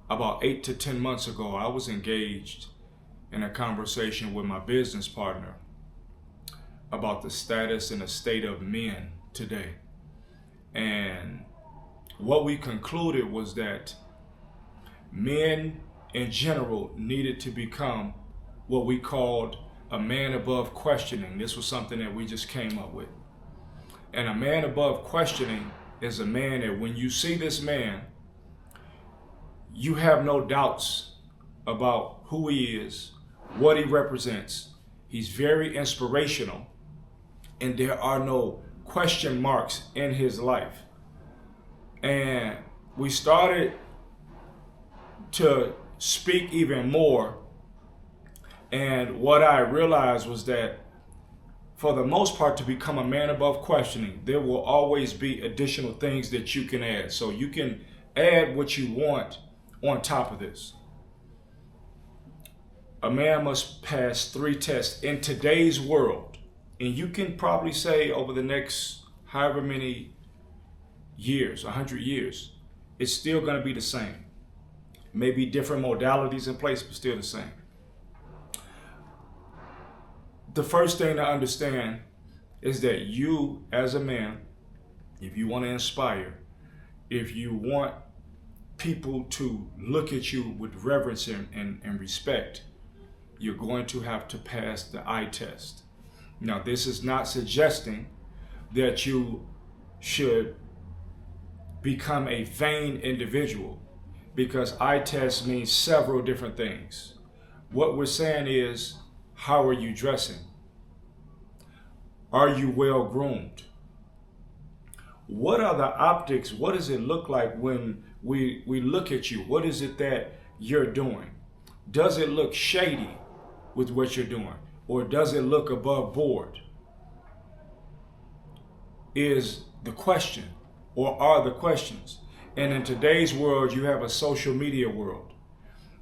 About 8 to 10 months ago, I was engaged in a conversation with my business partner about the status and the state of men today. And what we concluded was that men in general needed to become what we called a man above questioning. This was something that we just came up with. And a man above questioning is a man that when you see this man, you have no doubts about who he is, what he represents. He's very inspirational, and there are no question marks in his life. And we started to speak even more, and what I realized was that for the most part, to become a man above questioning, there will always be additional things that you can add. So you can add what you want on top of this. A man must pass 3 tests in today's world. And you can probably say over the next however many years, 100 years, it's still going to be the same. Maybe different modalities in place, but still the same. The first thing to understand is that you, as a man, if you want to inspire, if you want people to look at you with reverence and respect, you're going to have to pass the eye test. Now, this is not suggesting that you should become a vain individual, because eye test means several different things. What we're saying is, how are you dressing? Are you well groomed? What are the optics? What does it look like when we look at you? What is it that you're doing? Does it look shady with what you're doing? Or does it look above board? Is the question, or are the questions. And in today's world, you have a social media world.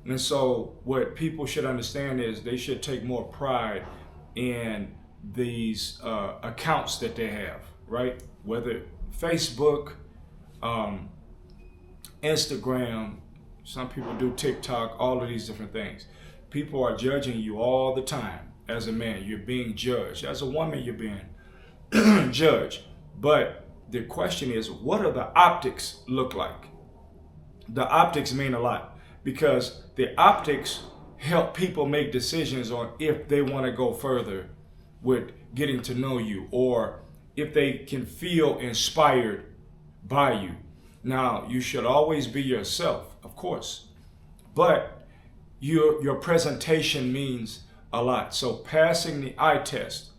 And so what people should understand is they should take more pride in these accounts that they have, right? Whether Facebook, Instagram, some people do TikTok, all of these different things. People are judging you all the time. As a man, you're being judged. As a woman, you're being judged. But the question is, what do the optics look like? The optics mean a lot, because the optics help people make decisions on if they want to go further with getting to know you, or if they can feel inspired by you. Now, you should always be yourself, of course, but your presentation means a lot. So passing the eye test,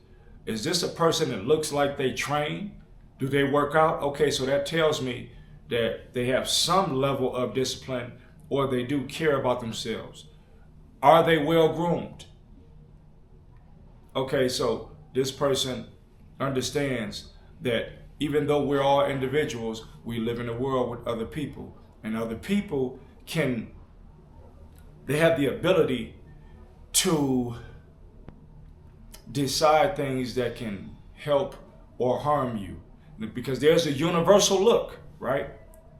is this a person that looks like they train? Do they work out? Okay, so that tells me that they have some level of discipline, or they do care about themselves. Are they well groomed? Okay, so this person understands that even though we're all individuals, we live in a world with other people, and other people they have the ability to decide things that can help or harm you, because there's a universal look, right?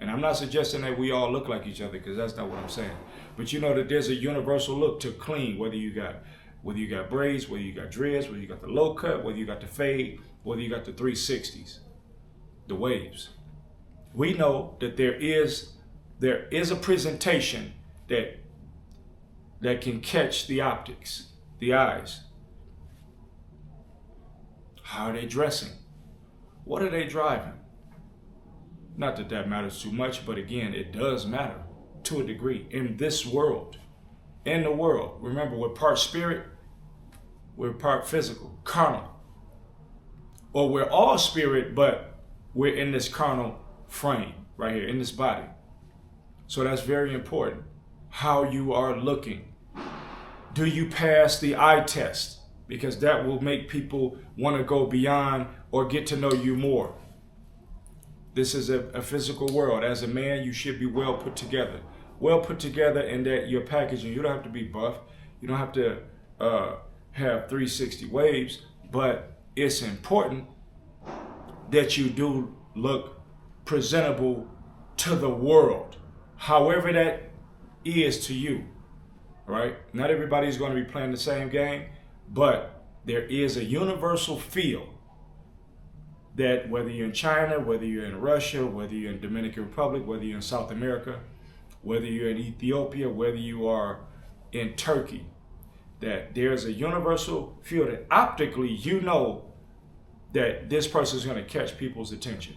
And I'm not suggesting that we all look like each other, because that's not what I'm saying. But you know that there's a universal look to clean, whether you got braids, whether you got dreads, whether you got the low cut, whether you got the fade, whether you got the 360s, the waves. We know that there is a presentation that can catch the optics, the eyes. How are they dressing? What are they driving? Not that that matters too much, but again, it does matter to a degree in this world. In the world, remember, we're part spirit, we're part physical, carnal. Or we're all spirit, but we're in this carnal frame right here, in this body. So that's very important. How you are looking. Do you pass the eye test? Because that will make people want to go beyond or get to know you more. This is a physical world. As a man, you should be well put together. Well put together in that your packaging, you don't have to be buff. You don't have to have 360 waves, but it's important that you do look presentable to the world. However that is to you, right? Not everybody's going to be playing the same game, but there is a universal feel that whether you're in China, whether you're in Russia, whether you're in Dominican Republic, whether you're in South America, whether you're in Ethiopia, whether you are in Turkey, that there's a universal feel that optically you know that this person is going to catch people's attention.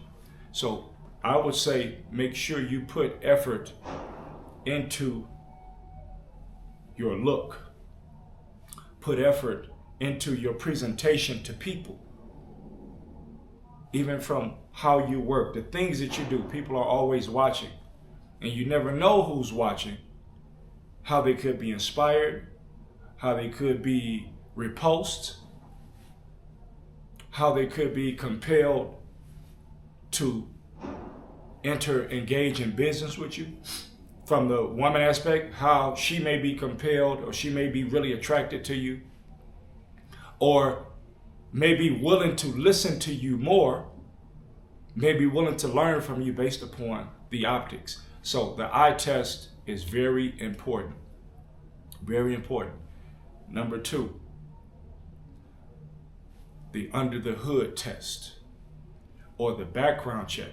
So I would say make sure you put effort into your look, put effort into your presentation to people. Even from how you work, the things that you do, people are always watching. And you never know who's watching, how they could be inspired, how they could be repulsed, how they could be compelled to engage in business with you. From the woman aspect, how she may be compelled or she may be really attracted to you, or may be willing to listen to you more, may be willing to learn from you based upon the optics. So the eye test is very important. Very important. Number 2, the under the hood test or the background check.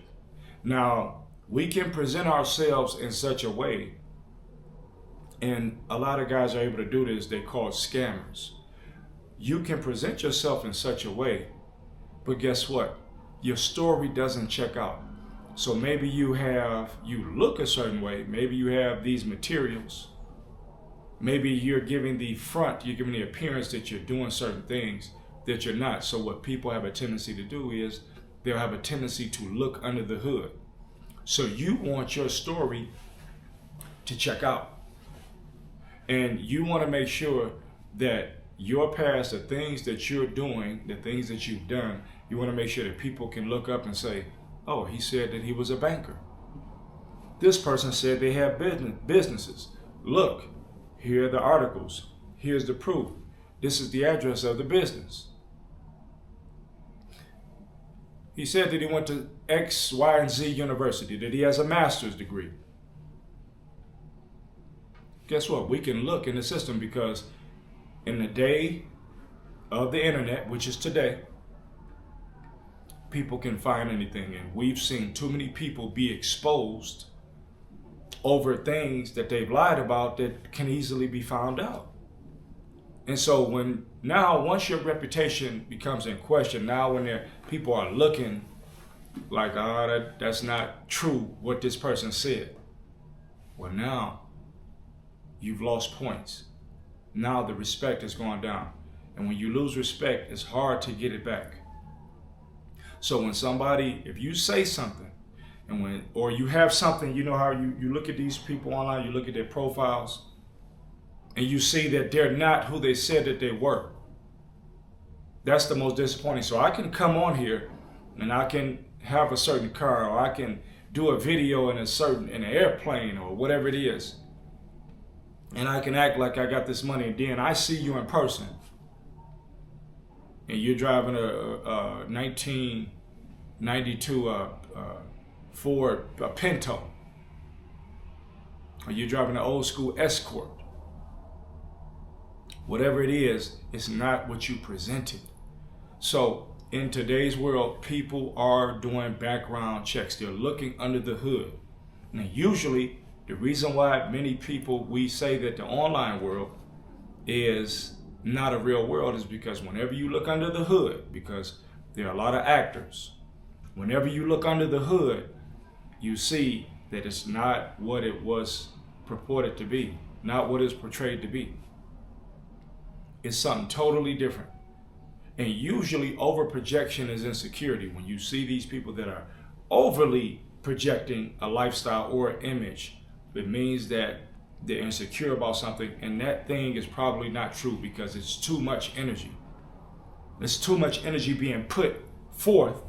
Now, we can present ourselves in such a way, and a lot of guys are able to do this, they're called scammers. You can present yourself in such a way, but guess what? Your story doesn't check out. So maybe you look a certain way, maybe you have these materials, maybe you're giving the appearance that you're doing certain things that you're not. So what people have a tendency to do is they'll have a tendency to look under the hood. So you want your story to check out. And you want to make sure that your past, the things that you're doing, the things that you've done, you want to make sure that people can look up and say, oh, he said that he was a banker. This person said they have businesses. Look, here are the articles. Here's the proof. This is the address of the business. He said that he went to X, Y, and Z university, that he has a master's degree. Guess what? We can look in the system because in the day of the internet, which is today, people can find anything. And we've seen too many people be exposed over things that they've lied about that can easily be found out. And so once your reputation becomes in question, now when people are looking like, that's not true what this person said. Well, now you've lost points. Now the respect has gone down. And when you lose respect, it's hard to get it back. So if you say something, or you have something, you know how you look at these people online, you look at their profiles, and you see that they're not who they said that they were. That's the most disappointing. So I can come on here and I can have a certain car, or I can do a video in an airplane or whatever it is. And I can act like I got this money, and then I see you in person. And you're driving a 1992 Ford Pinto. Or you're driving an old school Escort. Whatever it is, it's not what you presented. So in today's world, people are doing background checks. They're looking under the hood. Now, usually, the reason why many people, we say that the online world is not a real world is because whenever you look under the hood, because there are a lot of actors, whenever you look under the hood, you see that it's not what it was purported to be, not what it's portrayed to be. It's something totally different. And usually over-projection is insecurity. When you see these people that are overly projecting a lifestyle or an image, it means that they're insecure about something, and that thing is probably not true because it's too much energy. There's too much energy being put forth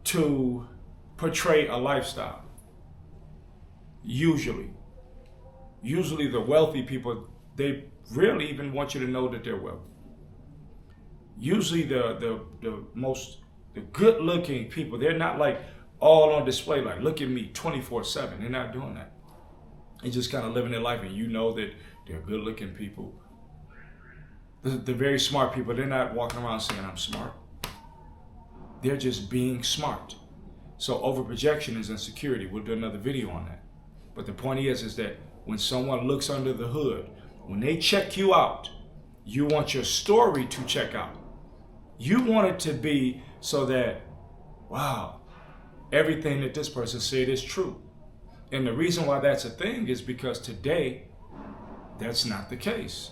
to portray a lifestyle. Usually the wealthy people, they rarely even want you to know that they're wealthy. Usually the good-looking people, they're not like all on display, like look at me 24/7. They're not doing that. and just kind of living their life, and you know that they're good-looking people. The very smart people, they're not walking around saying, I'm smart. They're just being smart. So overprojection is insecurity. We'll do another video on that. But the point is that when someone looks under the hood, when they check you out, you want your story to check out. You want it to be so that, wow, everything that this person said is true. And the reason why that's a thing is because today, that's not the case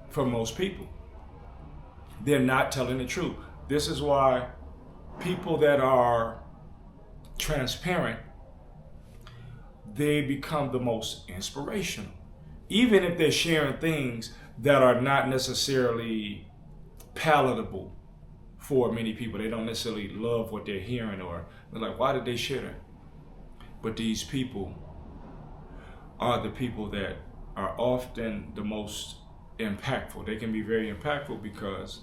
for most people. They're not telling the truth. This is why people that are transparent, they become the most inspirational. Even if they're sharing things that are not necessarily palatable for many people. They don't necessarily love what they're hearing, or they're like, why did they share that? But these people are the people that are often the most impactful. They can be very impactful because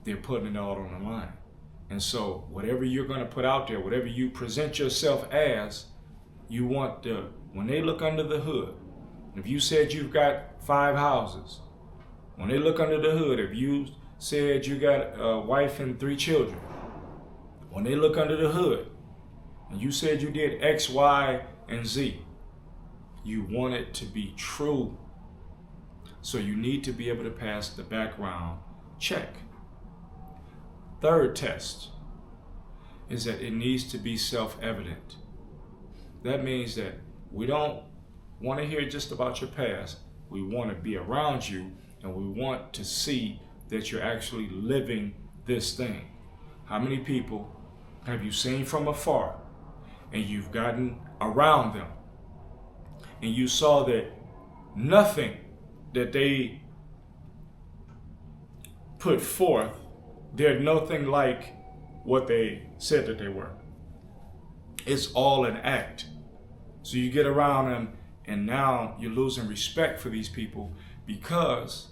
they're putting it all on the line. And so whatever you're going to put out there, whatever you present yourself as, you want when they look under the hood, if you said you've got 5 houses, when they look under the hood, if you said you got a wife and 3 children, when they look under the hood, and you said you did X, Y, and Z, you want it to be true. So you need to be able to pass the background check. Third test is that it needs to be self-evident. That means that we don't want to hear just about your past. We want to be around you, and we want to see that you're actually living this thing. How many people have you seen from afar, and you've gotten around them, and you saw that nothing that they put forth, they're nothing like what they said that they were. It's all an act. So you get around them, and now you're losing respect for these people because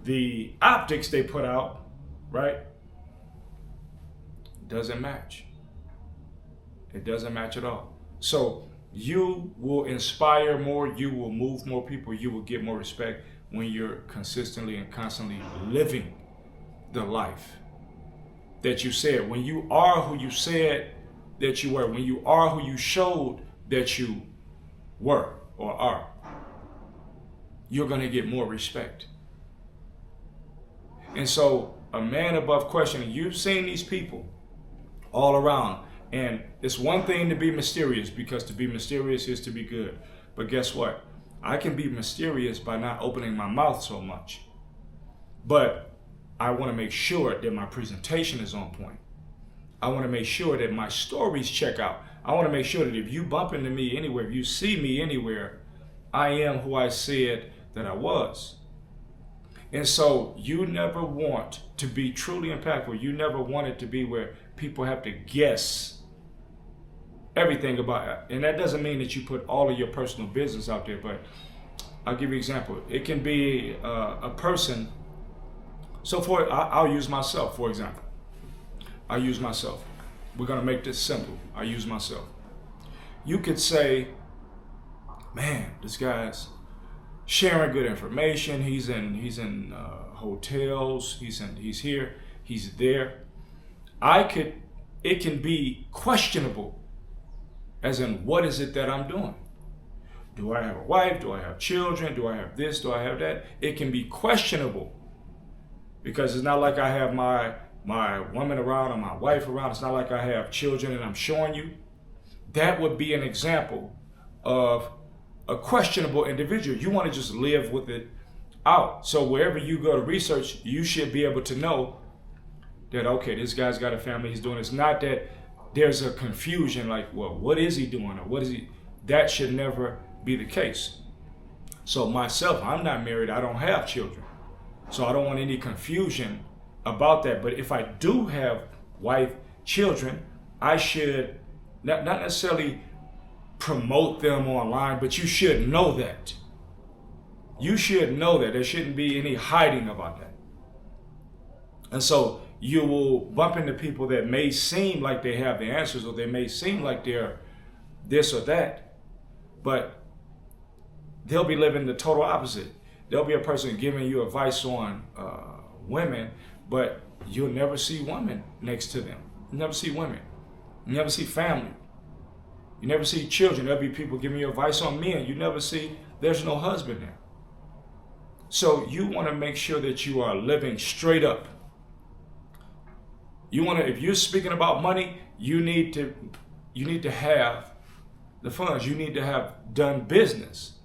the optics they put out, right, doesn't match. It doesn't match at all. So you will inspire more, you will move more people, you will get more respect when you're consistently and constantly living the life that you said. When you are who you said that you were, when you are who you showed that you were or are, you're going to get more respect. And so a man above questioning, you've seen these people all around. And it's one thing to be mysterious, because to be mysterious is to be good. But guess what? I can be mysterious by not opening my mouth so much. But I want to make sure that my presentation is on point. I want to make sure that my stories check out. I want to make sure that if you bump into me anywhere, if you see me anywhere, I am who I said that I was. And so you never want to be truly impactful. You never want it to be where people have to guess everything about it. And that doesn't mean that you put all of your personal business out there, but I'll give you an example. It can be a person. So I'll use myself, for example. I'll use myself. We're going to make this simple. I use myself. You could say, man, this guy's sharing good information. He's in hotels. He's here. He's there. It can be questionable, as in, what is it that I'm doing? Do I have a wife? Do I have children? Do I have this? Do I have that? It can be questionable, because it's not like I have my woman around or my wife around. It's not like I have children and I'm showing you. That would be an example of a questionable individual. You want to just live with it out. So wherever you go to research, you should be able to know that, okay, this guy's got a family, he's doing this. Not that there's a confusion like, well, what is he doing? Or what is he? That should never be the case. So myself, I'm not married, I don't have children. So I don't want any confusion about that. But if I do have wife, children, I should not necessarily promote them online, but you should know that. You should know that. There shouldn't be any hiding about that. And so you will bump into people that may seem like they have the answers, or they may seem like they're this or that, but they'll be living the total opposite. There'll be a person giving you advice on women, but you'll never see women next to them. You never see women. You never see family. You never see children. There'll be people giving you advice on men. You never see, there's no husband there. So you want to make sure that you are living straight up. You want to, if you're speaking about money, you need to have the funds. You need to have done business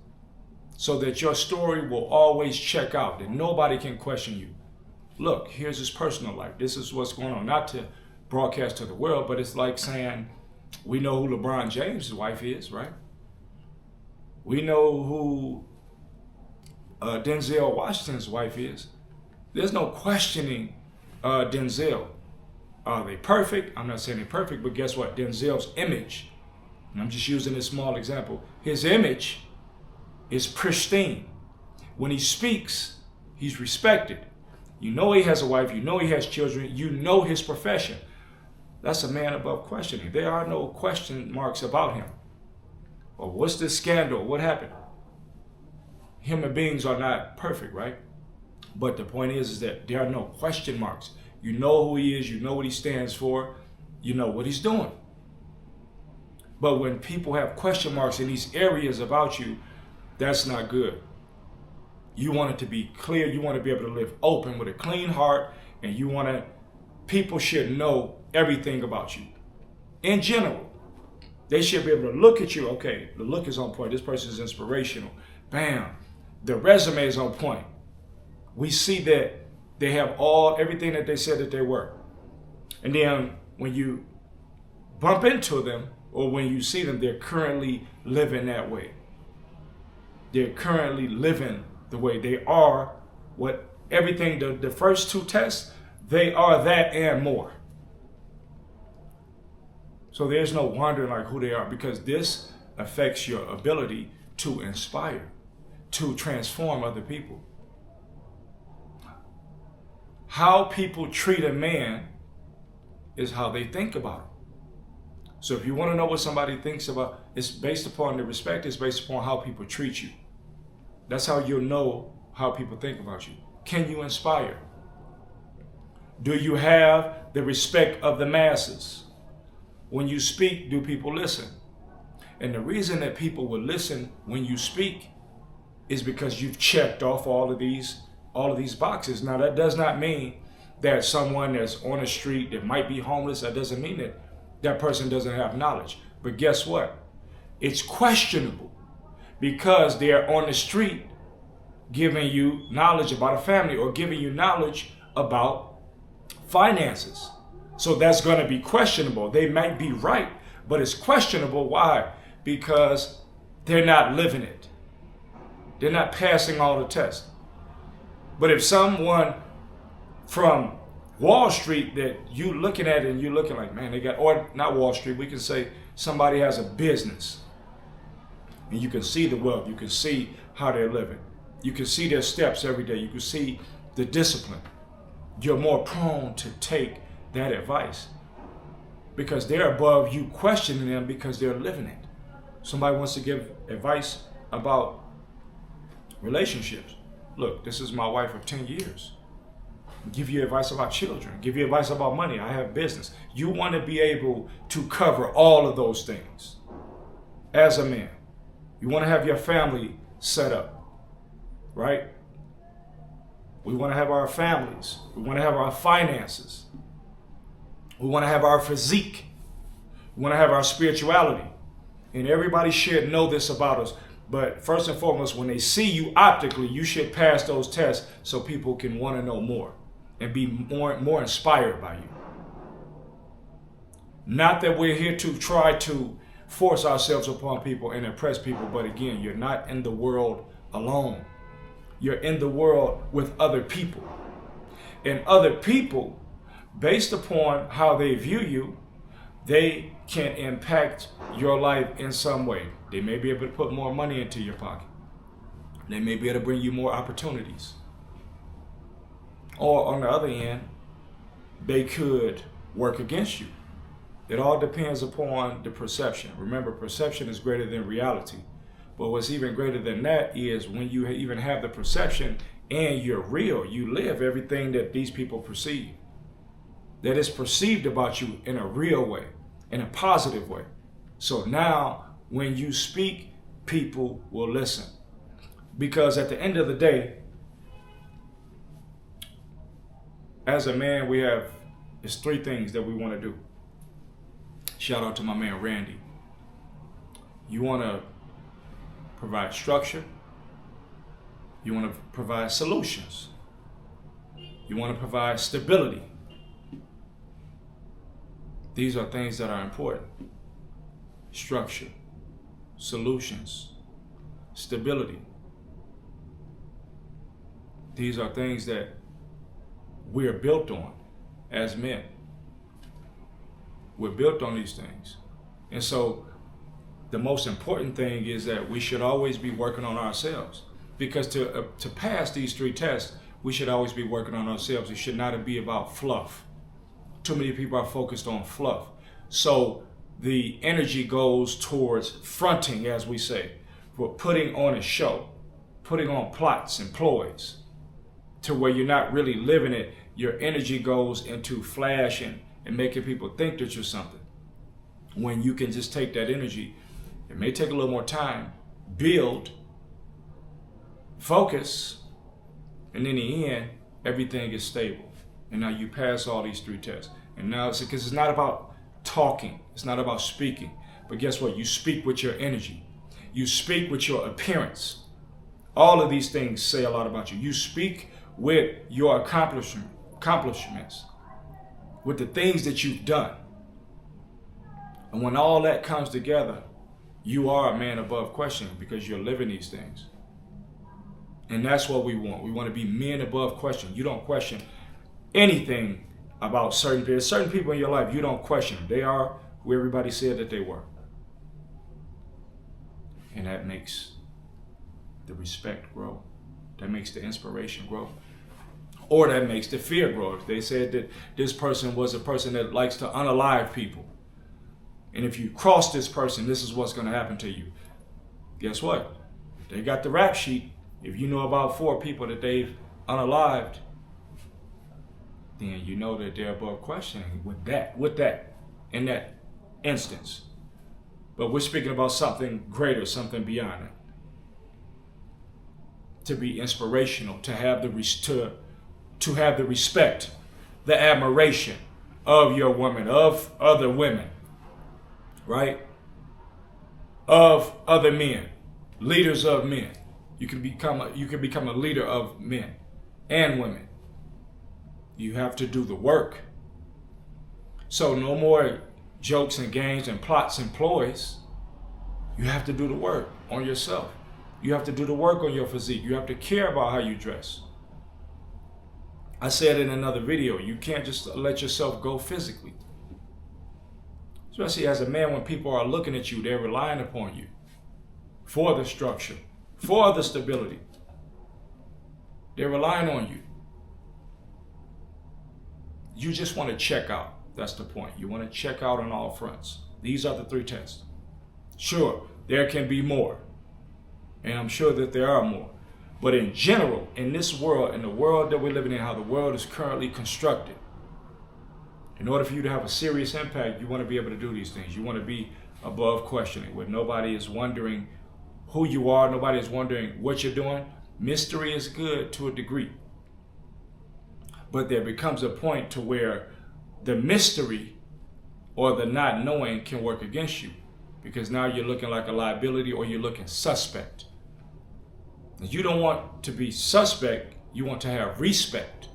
so that your story will always check out, that nobody can question you. Look, here's his personal life. This is what's going on. Not to broadcast to the world, but it's like saying, we know who LeBron James' wife is, right? We know who Denzel Washington's wife is. There's no questioning Denzel. Are they perfect? I'm not saying they're perfect, but guess what? Denzel's image, and I'm just using this small example, his image is pristine. When he speaks, he's respected. You know he has a wife, you know he has children, you know his profession. That's a man above questioning. There are no question marks about him. Or what's this scandal? What happened? Human beings are not perfect, right? But the point is that there are no question marks. You know who he is, you know what he stands for, you know what he's doing. But when people have question marks in these areas about you, that's not good. You want it to be clear, you want to be able to live open with a clean heart, and you want to, people should know everything about you. In general, they should be able to look at you, okay, the look is on point, this person is inspirational, bam, the resume is on point. We see that they have everything that they said that they were. And then when you bump into them or when you see them, they're currently living that way. They're currently living the way they are, what everything, the first two tests, they are that and more. So there's no wondering like who they are, because this affects your ability to inspire, to transform other people. How people treat a man is how they think about him. So if you want to know what somebody thinks about, it's based upon the respect, it's based upon how people treat you. That's how you'll know how people think about you. Can you inspire? Do you have the respect of the masses? When you speak, do people listen? And the reason that people will listen when you speak is because you've checked off all of these boxes. Now, that does not mean that someone that's on the street that might be homeless, that doesn't mean that that person doesn't have knowledge. But guess what? It's questionable because they're on the street giving you knowledge about a family or giving you knowledge about finances. So that's going to be questionable. They might be right, but it's questionable. Why? Because they're not living it. They're not passing all the tests. But if someone from Wall Street that you looking at and you're looking like, man, they got, or not Wall Street, we can say somebody has a business and you can see the wealth, you can see how they're living. You can see their steps every day. You can see the discipline. You're more prone to take that advice because they're above you questioning them because they're living it. Somebody wants to give advice about relationships. Look, this is my wife of 10 years. Give you advice about children. Give you advice about money. I have business. You want to be able to cover all of those things as a man. You want to have your family set up, right? We want to have our families. We want to have our finances. We want to have our physique. We want to have our spirituality. And everybody should know this about us. But first and foremost, when they see you optically, you should pass those tests so people can want to know more and be more inspired by you. Not that we're here to try to force ourselves upon people and impress people, but again, you're not in the world alone. You're in the world with other people. And other people, based upon how they view you, they can impact your life in some way. They may be able to put more money into your pocket. They may be able to bring you more opportunities. Or on the other end, they could work against you. It all depends upon the perception. Remember, perception is greater than reality. But what's even greater than that is when you even have the perception and you're real, you live everything that these people perceive. That is perceived about you in a real way, in a positive way. So now when you speak, people will listen. Because at the end of the day, as a man, it's three things that we want to do. Shout out to my man Randy. You want to provide structure. You want to provide solutions. You want to provide stability. These are things that are important. Structure, solutions, stability. These are things that we are built on as men. We're built on these things. And so the most important thing is that we should always be working on ourselves. Because to pass these three tests, we should always be working on ourselves. It should not be about fluff. Too many people are focused on fluff. So the energy goes towards fronting, as we say, for putting on a show, putting on plots and ploys, to where you're not really living it. Your energy goes into flashing and making people think that you're something. When you can just take that energy, it may take a little more time, build, focus, and in the end, everything is stable. And now you pass all these three tests. And now because it's not about talking, it's not about speaking. But guess what? You speak with your energy. You speak with your appearance. All of these things say a lot about you. You speak with your accomplishments, with the things that you've done. And when all that comes together, you are a man above question because you're living these things. And that's what we want. We want to be men above question. You don't question anything about certain people. Certain people in your life, you don't question them. They are who everybody said that they were. And that makes the respect grow. That makes the inspiration grow. Or that makes the fear grow. If they said that this person was a person that likes to unalive people, and if you cross this person, this is what's going to happen to you. Guess what? They got the rap sheet. If you know about 4 people that they've unalived, then you know that they're above questioning with that, in that instance. But we're speaking about something greater, something beyond it. To be inspirational, to have the respect, the admiration of your woman, of other women, right? Of other men, leaders of men. You can become a leader of men and women. You have to do the work. So no more jokes and games and plots and ploys. You have to do the work on yourself. You have to do the work on your physique. You have to care about how you dress. I said in another video, you can't just let yourself go physically. Especially as a man, when people are looking at you, they're relying upon you for the structure, for the stability. They're relying on you. You just want to check out. That's the point. You want to check out on all fronts. These are the 3 tests. Sure, there can be more. And I'm sure that there are more. But in general, in this world, in the world that we're living in, how the world is currently constructed, in order for you to have a serious impact, you want to be able to do these things. You want to be above questioning, where nobody is wondering who you are, nobody is wondering what you're doing. Mystery is good to a degree. But there becomes a point to where the mystery or the not knowing can work against you, because now you're looking like a liability or you're looking suspect. You don't want to be suspect, you want to have respect.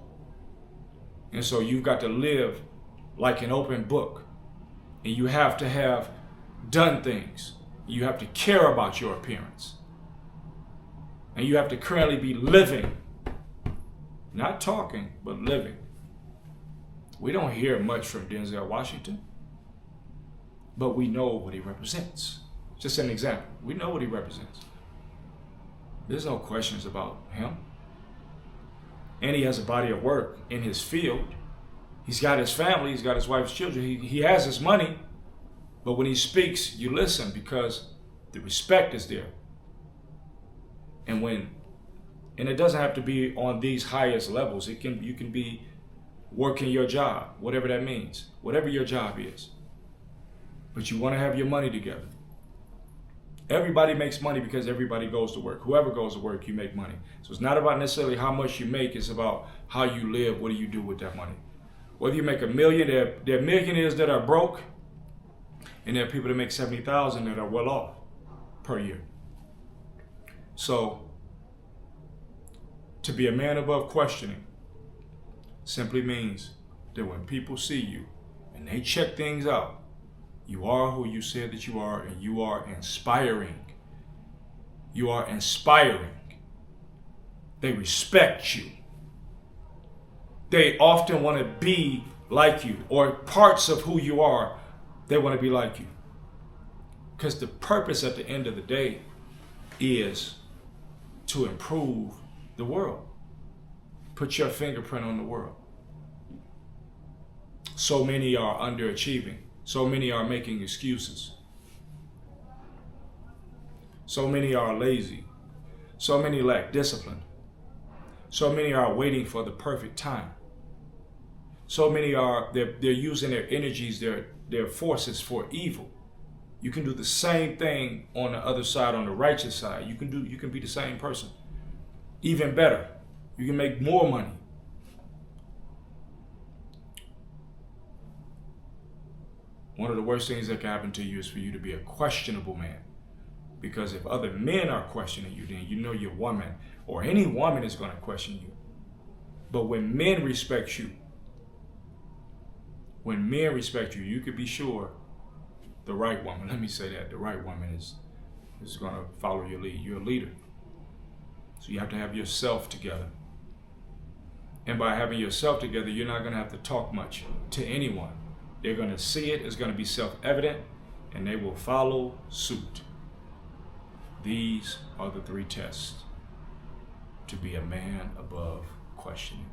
And so you've got to live like an open book. And you have to have done things. You have to care about your appearance. And you have to currently be living. Not talking, but living. We don't hear much from Denzel Washington, but we know what he represents. Just an example. We know what he represents. There's no questions about him. And he has a body of work in his field. He's got his family, he's got his wife's children, he has his money, but when he speaks, you listen because the respect is there. And it doesn't have to be on these highest levels. You can be working your job, whatever that means, whatever your job is. But you want to have your money together. Everybody makes money because everybody goes to work. Whoever goes to work, you make money. So it's not about necessarily how much you make, it's about how you live. What do you do with that money? Whether you make $1 million, there are millionaires that are broke, and there are people that make $70,000 that are well off per year. So, to be a man above questioning simply means that when people see you and they check things out, you are who you said that you are, and you are inspiring. You are inspiring. They respect you. They often want to be like you, or parts of who you are, they want to be like you. Because the purpose at the end of the day is to improve the world. Put your fingerprint on the world. So many are underachieving. So many are making excuses. So many are lazy. So many lack discipline. So many are waiting for the perfect time. So many they're using their energies, their forces for evil. You can do the same thing on the other side, on the righteous side. You can be the same person. Even better. You can make more money. One of the worst things that can happen to you is for you to be a questionable man. Because if other men are questioning you, then you know your woman or any woman is going to question you. But when men respect you, you could be sure the right woman, let me say that, the right woman is going to follow your lead. You're a leader. So you have to have yourself together. And by having yourself together, you're not going to have to talk much to anyone. They're going to see it. It's going to be self-evident, and they will follow suit. These are the 3 tests to be a man above questioning.